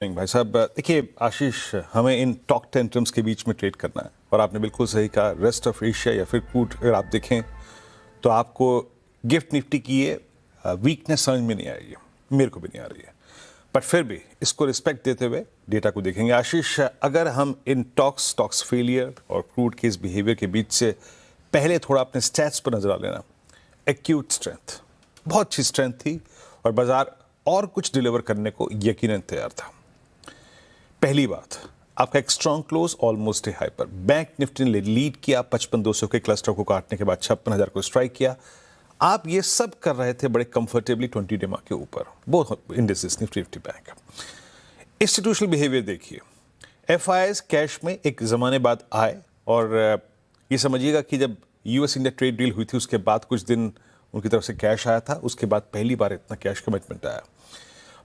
नहीं भाई साहब, देखिए आशीष, हमें इन टॉक टेंट्रम्स के बीच में ट्रेड करना है और आपने बिल्कुल सही कहा। रेस्ट ऑफ एशिया या फिर क्रूड अगर आप देखें तो आपको गिफ्ट निफ्टी की ये वीकनेस समझ में नहीं आ रही है, मेरे को भी नहीं आ रही है, बट फिर भी इसको रिस्पेक्ट देते हुए डेटा को देखेंगे। आशीष, अगर हम इन स्टॉक्स फेलियर और क्रूड के इस बिहेवियर के बीच से पहले थोड़ा अपने स्टैट्स पर नजर डाल लेना, एक्यूट स्ट्रेंथ, बहुत अच्छी स्ट्रेंथ थी और बाजार और कुछ डिलीवर करने को यकीनन तैयार था। पहली बात, आपका एक स्ट्रॉन्ग क्लोज ऑलमोस्ट ए हाई पर। बैंक निफ्टी ने लीड किया 55,200 के क्लस्टर को काटने के बाद 56,000 को स्ट्राइक किया। आप ये सब कर रहे थे बड़े कंफर्टेबली 20 डेमा के ऊपर, both indices, Nifty bank. Institutional behaviour देखिए, एफआईआईज कैश में एक जमाने बाद आए और ये समझिएगा कि जब यूएस इंडिया ट्रेड डील हुई थी उसके बाद कुछ दिन उनकी तरफ से कैश आया था, उसके बाद पहली बार इतना कैश कमिटमेंट आया।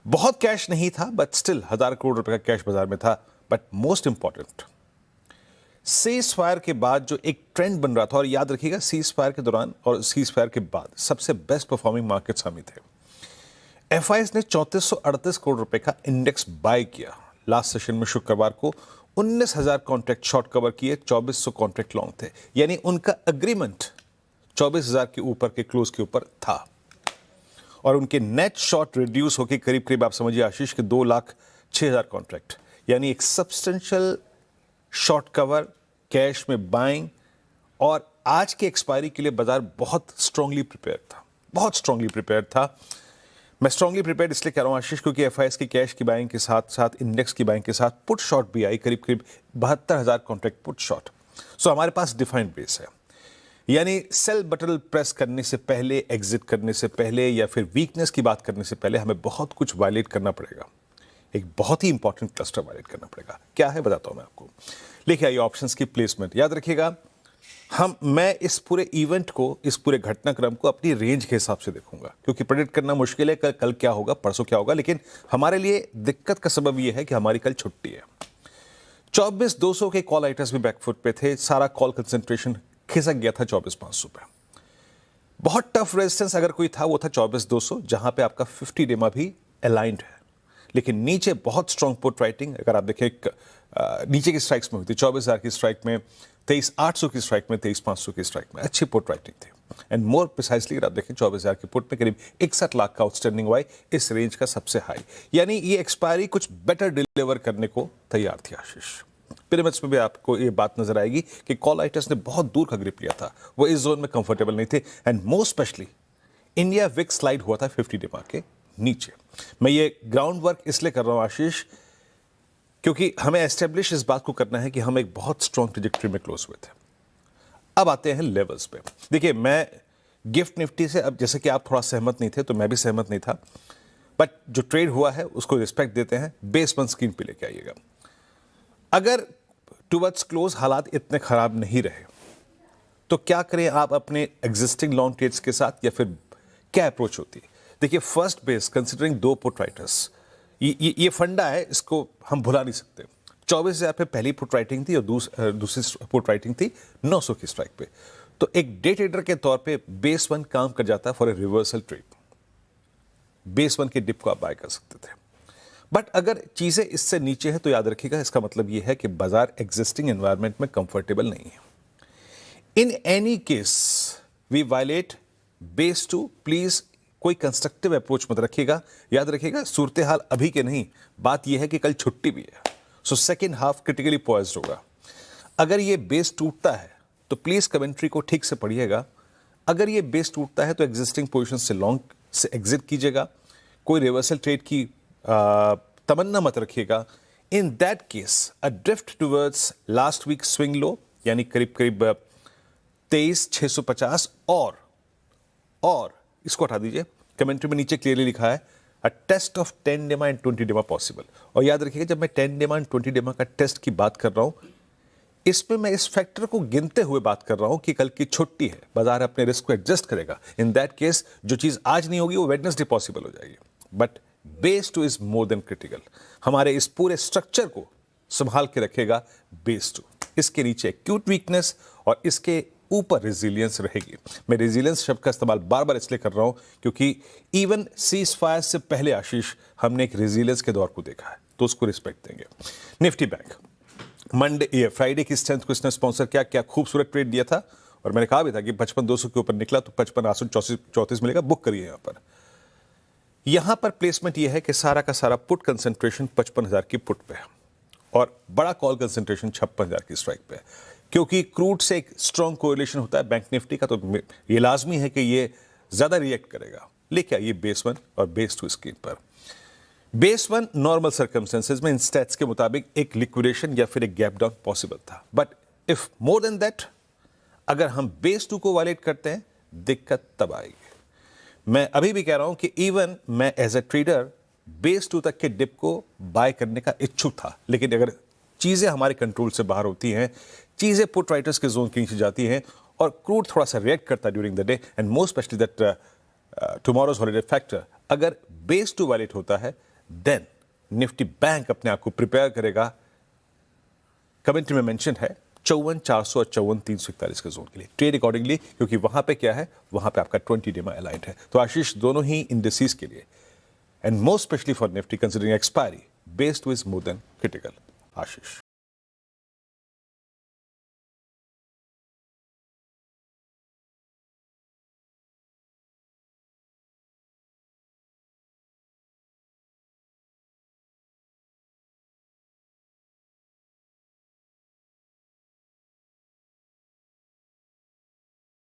बहुत कैश नहीं था बट स्टिल 1,000 करोड़ रुपए का कैश बाजार में था। But most important, cease fire के बाद जो एक ट्रेंड बन रहा था, और याद रखिएगा सीज फायर के दौरान और सीज फायर के बाद सबसे बेस्ट परफॉर्मिंग मार्केट्स हम ही थे। एफआईआईज ने 3438 करोड़ रुपए का इंडेक्स बाय किया लास्ट सेशन में शुक्रवार को। 19,000 कॉन्ट्रैक्ट शॉर्ट कवर किए, 2400 कॉन्ट्रैक्ट लॉन्ग थे, यानी उनका अग्रीमेंट 24,000 के ऊपर के क्लोज के ऊपर था और उनके नेट शॉर्ट रिड्यूस होकर करीब करीब आप समझिए आशीष के 2,06,000 कॉन्ट्रैक्ट, यानी एक सब्सटेंशियल शॉर्ट कवर कैश में बाइंग। और आज के एक्सपायरी के लिए बाजार बहुत स्ट्रांगली प्रिपेयर था, बहुत स्ट्रांगली प्रिपेयर था। मैं स्ट्रांगली प्रिपेयर इसलिए कह रहा हूं आशीष क्योंकि एफआईआईज की कैश की बाइंग के साथ साथ इंडेक्स की बाइंग के साथ पुट शॉर्ट भी आई, करीब करीब 72,000 कॉन्ट्रैक्ट पुट शॉर्ट। सो हमारे पास डिफाइंड बेस है, यानी सेल बटन प्रेस करने से पहले, एग्जिट करने से पहले या फिर वीकनेस की बात करने से पहले हमें बहुत कुछ वायलेट करना पड़ेगा। एक बहुत ही इंपॉर्टेंट क्लस्टर वायलेट करना पड़ेगा। क्या है बताता हूं मैं आपको। लेकिन आइए ऑप्शंस की प्लेसमेंट याद रखिएगा। मैं इस पूरे इवेंट को, इस पूरे घटनाक्रम को अपनी रेंज के हिसाब से देखूंगा क्योंकि प्रेडिक्ट करना मुश्किल है कल क्या होगा, परसों क्या होगा। लेकिन हमारे लिए दिक्कत का सबब यह है कि हमारी कल छुट्टी है। 24,200 के कॉल आइटम्स भी बैकफुट पे थे, सारा कॉल कंसेंट्रेशन खिसक गया था 24,500 पे। बहुत टफ रेजिस्टेंस अगर कोई था वो था 24,200, जहां पे आपका 50 डेमा भी अलाइंड है। लेकिन नीचे बहुत स्ट्रॉन्ग पुट राइटिंग, अगर आप देखें नीचे की स्ट्राइक्स में हुई थी 24,000 की स्ट्राइक में, 23,800 की स्ट्राइक में, 23,500 की स्ट्राइक में अच्छी पुट राइटिंग थी। एंड मोर प्रिसाइसली अगर आप देखें 24,000 की पुट में करीब 61 लाख का आउटस्टैंडिंग हुआ, इस रेंज का सबसे हाई, यानी ये एक्सपायरी कुछ बेटर डिलीवर करने को तैयार थी आशीष। पिरामिड्स में भी आपको ये बात नजर आएगी कि कॉल आइटर्स ने बहुत दूर का ग्रिप लिया था, वो इस जोन में कंफर्टेबल नहीं थे। And most specially India VIX slide हुआ था 50 डेमा के नीचे। मैं ये ग्राउंड वर्क इसलिए कर रहा हूं आशीष क्योंकि हमें एस्टेब्लिश इस बात को करना है कि हम एक बहुत स्ट्रॉन्ग ट्रेजेक्टरी में क्लोज हुए थे। अब आते हैं लेवल्स पे। देखिए, मैं गिफ्ट निफ्टी से, अब जैसे कि आप थोड़ा सहमत नहीं थे तो मैं भी सहमत नहीं था, बट जो ट्रेड हुआ है उसको रिस्पेक्ट देते हैं। बेस वन स्क्रीन पे लेके आइएगा। अगर टुवर्ड्स क्लोज हालात इतने खराब नहीं रहे तो क्या करें आप अपने एग्जिस्टिंग लॉन्ग ट्रेड्स के साथ, या फिर क्या अप्रोच होती है? देखिए, first base considering 2 put writers, ये फंडा है, इसको हम भुला नहीं सकते। 24,000 पे पहली पुट राइटिंग थी और दूसरी पुट राइटिंग थी 900 की स्ट्राइक पे। तो एक डे ट्रेडर के तौर पे बेस वन काम कर जाता है for a reversal trade. Base one के डिप को आप बाय कर सकते थे। बट अगर चीजें इससे नीचे हैं तो याद रखिएगा, इसका मतलब यह है कि बाजार एग्जिस्टिंग एनवायरनमेंट में कंफर्टेबल नहीं है। In any case we violate base too, please कोई कंस्ट्रक्टिव अप्रोच मत रखिएगा। याद रखिएगा, सूरत हाल अभी के नहीं, बात यह है कि कल छुट्टी भी है। So second half critically poised होगा। अगर ये बेस टूटता है तो प्लीज कमेंट्री को ठीक से पढ़िएगा। अगर ये बेस टूटता है तो एग्जिस्टिंग पोजिशन से लॉन्ग से एग्जिट कीजिएगा। कोई रिवर्सल ट्रेड की तमन्ना मत रखिएगा। In that case a drift towards last week swing low, यानी करीब करीब 23,650, और इसको हटा दीजिए। कमेंट्री में नीचे क्लियरली लिखा है अ टेस्ट ऑफ 10 डेमा एंड 20 डेमा पॉसिबल। और याद रखिएगा, जब मैं 10 डेमा एंड 20 डेमा का टेस्ट की बात कर रहा हूं, इसमें मैं इस फैक्टर को गिनते हुए बात कर रहा हूं कि कल की छुट्टी है, बाजार अपने रिस्क को एडजस्ट करेगा। इन दैट केस जो चीज आज नहीं होगी वो वेडनेसडे पॉसिबल हो जाएगी। But base two is more than critical. हमारे इस पूरे स्ट्रक्चर को संभाल के रखेगा बेस टू। इसके नीचे एक्यूट वीकनेस और इसके ऊपर रेजिलियंस रहेगी। मैं रेजिलियंस शब्द का इस्तेमाल बार बार इसलिए कर रहा हूं क्योंकि इवन सीज फायर से पहले आशीष हमने एक रेजिलियंस के दौर को देखा है। तो उसको रिस्पेक्ट देंगे। निफ्टी बैंक मंडे ये फ्राइडे की स्ट्रेंथ को इसने स्पॉन्सर किया, क्या खूबसूरत ट्रेड दिया था, और मैंने कहा भी था कि 55,200 के ऊपर निकला तो 55,834 मिलेगा, बुक करिए यहां पर प्लेसमेंट यह है कि सारा का सारा पुट कंसंट्रेशन 55,000 की पुट पे है और बड़ा कॉल कंसंट्रेशन 56,000 की स्ट्राइक पे है, क्योंकि क्रूड से एक स्ट्रॉन्ग कोरिलेशन होता है बैंक निफ्टी का, तो ये लाजमी है कि ये ज्यादा रिएक्ट करेगा। लेके आइए बेस 1 और बेस 2 स्क्रीन पर। बेस 1 नॉर्मल सर्कमस्टेंसेज में इन स्टैट्स के मुताबिक एक लिक्विडेशन या फिर एक गैप डाउन पॉसिबल था, but if more than that अगर हम बेस 2 को वायलेट करते हैं दिक्कत तब आएगी। मैं अभी भी कह रहा हूं कि इवन मैं एज ए ट्रेडर बेस 2 तक के डिप को बाय करने का इच्छुक था, लेकिन अगर चीजें हमारे कंट्रोल से बाहर होती हैं, चीजें पुट राइटर्स के जोन के नीचे जाती हैं और क्रूड थोड़ा सा रिएक्ट करता है during the day and more specially that tomorrow's holiday factor, अगर बेस 2 वायलेट होता है देन निफ्टी बैंक अपने आप को प्रिपेयर करेगा। कमेंट्री में मेंशन है 54,400 और 54,341 के जोन के लिए ट्रेड अकॉर्डिंगली, क्योंकि वहां पे क्या है, वहां पे आपका 20 डे में अलाइंड है। तो आशीष दोनों ही इंडिसेस के लिए and most specially for Nifty considering expiry base 2 is more than critical. Ashish.